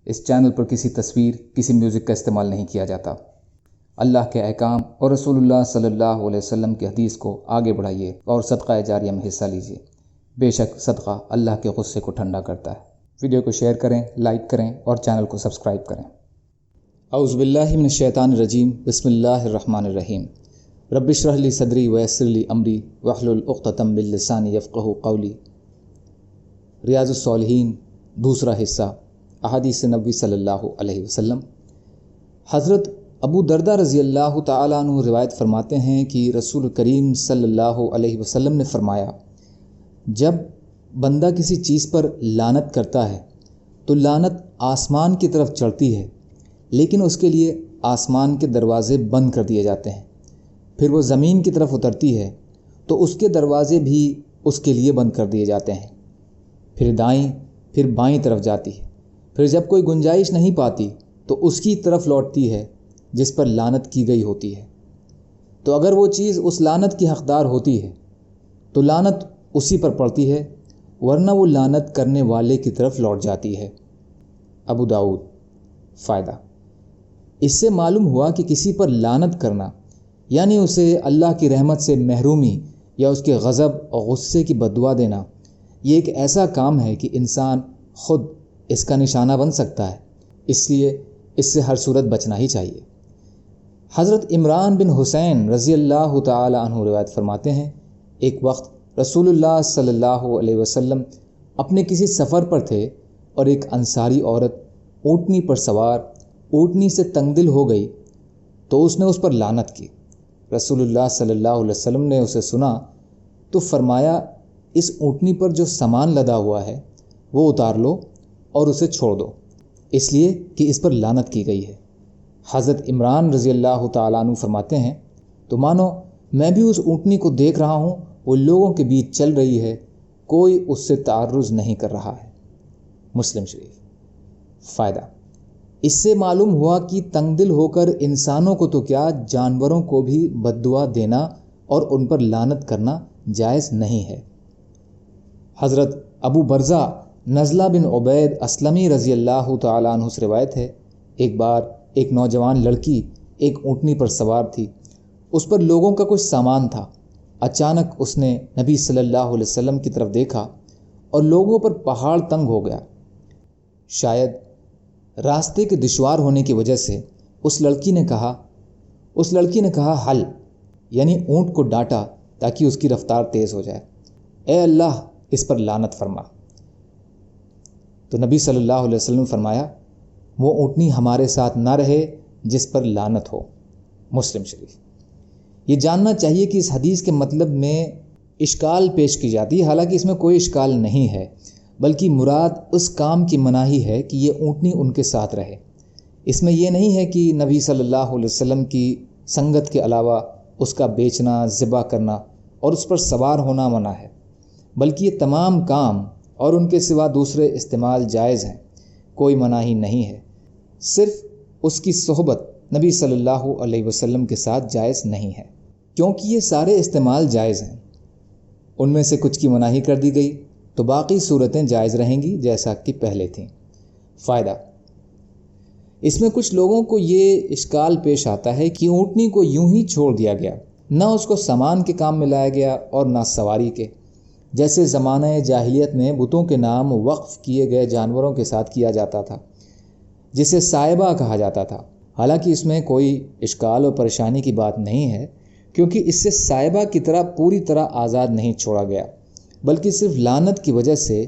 اس channel پر کسی تصویر، کسی میوزک کا استعمال نہیں کیا جاتا۔ اللہ کے احکام اور رسول اللہ صلی اللہ علیہ وسلم کی حدیث کو آگے بڑھائیے اور صدقہ جاریہ میں حصہ لیجیے۔ بے شک صدقہ اللہ کے غصے کو ٹھنڈا کرتا ہے۔ ویڈیو کو شیئر کریں، لائک کریں اور چینل کو سبسکرائب کریں۔ اعوذ باللہ من الشیطان الرجیم، بسم اللہ الرحمن الرحیم۔ رب اشرح لی صدری ویسر لی امری واحلل عقدۃ من لسانی یفقہوا قولی۔ ریاض الصالحین دوسرا حصہ، احادیث نبوی صلی اللہ علیہ وسلم۔ حضرت ابو دردہ رضی اللہ تعالیٰ عنہ روایت فرماتے ہیں کہ رسول کریم صلی اللہ علیہ وسلم نے فرمایا، جب بندہ کسی چیز پر لعنت کرتا ہے تو لعنت آسمان کی طرف چڑھتی ہے، لیکن اس کے لیے آسمان کے دروازے بند کر دیے جاتے ہیں۔ پھر وہ زمین کی طرف اترتی ہے تو اس کے دروازے بھی اس کے لیے بند کر دیے جاتے ہیں۔ پھر دائیں، پھر بائیں طرف جاتی ہے۔ پھر جب کوئی گنجائش نہیں پاتی تو اس کی طرف لوٹتی ہے جس پر لعنت کی گئی ہوتی ہے۔ تو اگر وہ چیز اس لعنت کی حقدار ہوتی ہے تو لعنت اسی پر پڑتی ہے، ورنہ وہ لعنت کرنے والے کی طرف لوٹ جاتی ہے۔ ابو داؤد۔ فائدہ: اس سے معلوم ہوا کہ کسی پر لعنت کرنا یعنی اسے اللہ کی رحمت سے محرومی یا اس کے غضب اور غصے کی بددعا دینا، یہ ایک ایسا کام ہے کہ انسان خود اس کا نشانہ بن سکتا ہے، اس لیے اس سے ہر صورت بچنا ہی چاہیے۔ حضرت عمران بن حسین رضی اللہ تعالی عنہ روایت فرماتے ہیں، ایک وقت رسول اللہ صلی اللہ علیہ وسلم اپنے کسی سفر پر تھے اور ایک انصاری عورت اونٹنی پر سوار اونٹنی سے تنگ دل ہو گئی تو اس نے اس پر لعنت کی۔ رسول اللہ صلی اللہ علیہ وسلم نے اسے سنا تو فرمایا، اس اونٹنی پر جو سامان لدا ہوا ہے وہ اتار لو اور اسے چھوڑ دو، اس لیے کہ اس پر لعنت کی گئی ہے۔ حضرت عمران رضی اللہ تعالیٰ عنہ فرماتے ہیں، تو مانو میں بھی اس اونٹنی کو دیکھ رہا ہوں، وہ لوگوں کے بیچ چل رہی ہے، کوئی اس سے تعرض نہیں کر رہا ہے۔ مسلم شریف۔ فائدہ: اس سے معلوم ہوا کہ تنگ دل ہو کر انسانوں کو تو کیا، جانوروں کو بھی بددعا دینا اور ان پر لعنت کرنا جائز نہیں ہے۔ حضرت ابو برزہ نزلہ بن عبید اسلمی رضی اللہ تعالیٰ عنہ سے روایت ہے، ایک بار ایک نوجوان لڑکی ایک اونٹنی پر سوار تھی، اس پر لوگوں کا کچھ سامان تھا۔ اچانک اس نے نبی صلی اللہ علیہ وسلم کی طرف دیکھا اور لوگوں پر پہاڑ تنگ ہو گیا۔ شاید راستے کے دشوار ہونے کی وجہ سے اس لڑکی نے کہا حل، یعنی اونٹ کو ڈانٹا تاکہ اس کی رفتار تیز ہو جائے، اے اللہ اس پر لعنت فرما۔ تو نبی صلی اللہ علیہ وسلم نے فرمایا، وہ اونٹنی ہمارے ساتھ نہ رہے جس پر لعنت ہو۔ مسلم شریف۔ یہ جاننا چاہیے کہ اس حدیث کے مطلب میں اشکال پیش کی جاتی ہے، حالانکہ اس میں کوئی اشکال نہیں ہے، بلکہ مراد اس کام کی مناہی ہے کہ یہ اونٹنی ان کے ساتھ رہے۔ اس میں یہ نہیں ہے کہ نبی صلی اللہ علیہ وسلم کی سنگت کے علاوہ اس کا بیچنا، ذبح کرنا اور اس پر سوار ہونا منع ہے، بلکہ یہ تمام کام اور ان کے سوا دوسرے استعمال جائز ہیں، کوئی مناہی نہیں ہے۔ صرف اس کی صحبت نبی صلی اللہ علیہ وسلم کے ساتھ جائز نہیں ہے، کیونکہ یہ سارے استعمال جائز ہیں۔ ان میں سے کچھ کی مناہی کر دی گئی تو باقی صورتیں جائز رہیں گی جیسا کہ پہلے تھیں۔ فائدہ: اس میں کچھ لوگوں کو یہ اشکال پیش آتا ہے کہ اونٹنی کو یوں ہی چھوڑ دیا گیا، نہ اس کو سامان کے کام میں لایا گیا اور نہ سواری کے، جیسے زمانہ جاہلیت میں بتوں کے نام وقف کیے گئے جانوروں کے ساتھ کیا جاتا تھا، جسے سائبہ کہا جاتا تھا۔ حالانکہ اس میں کوئی اشکال اور پریشانی کی بات نہیں ہے، کیونکہ اس سے سائبہ کی طرح پوری طرح آزاد نہیں چھوڑا گیا، بلکہ صرف لعنت کی وجہ سے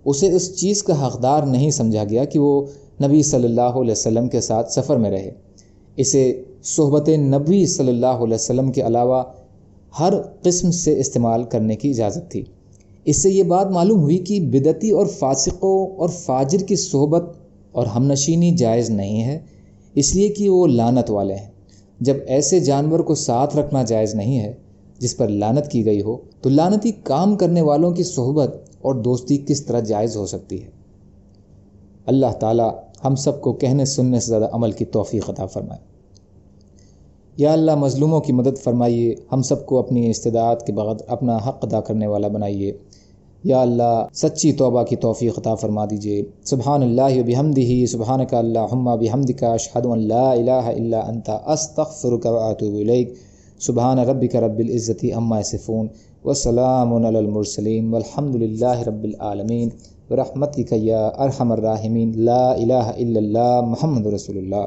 اسے اس چیز کا حقدار نہیں سمجھا گیا کہ وہ نبی صلی اللہ علیہ وسلم کے ساتھ سفر میں رہے۔ اسے صحبت نبی صلی اللہ علیہ وسلم کے علاوہ ہر قسم سے استعمال کرنے کی اجازت تھی۔ اس سے یہ بات معلوم ہوئی کہ بدعتی اور فاسقوں اور فاجر کی صحبت اور ہمنشینی جائز نہیں ہے، اس لیے کہ وہ لعنت والے ہیں۔ جب ایسے جانور کو ساتھ رکھنا جائز نہیں ہے جس پر لعنت کی گئی ہو، تو لعنتی کام کرنے والوں کی صحبت اور دوستی کس طرح جائز ہو سکتی ہے؟ اللہ تعالی ہم سب کو کہنے سننے سے زیادہ عمل کی توفیق عطا فرمائے۔ یا اللہ مظلوموں کی مدد فرمائیے، ہم سب کو اپنی استطاعت کے بغیر اپنا حق ادا کرنے والا بنائیے۔ یا اللہ سچی توبہ کی توفیق عطا فرما دیجیے۔ سبحان اللہ و بحمدہ، سبحانک اللہم و بحمدک، اشہد ان لا الہ الا انت، استغفرک و اتوب الیک۔ سبحان ربک رب العزۃ عما یصفون وسلام علی المرسلین والحمد للہ رب العالمین برحمتک یا ارحم الراحمین۔ لا الہ الا اللہ محمد رسول اللہ۔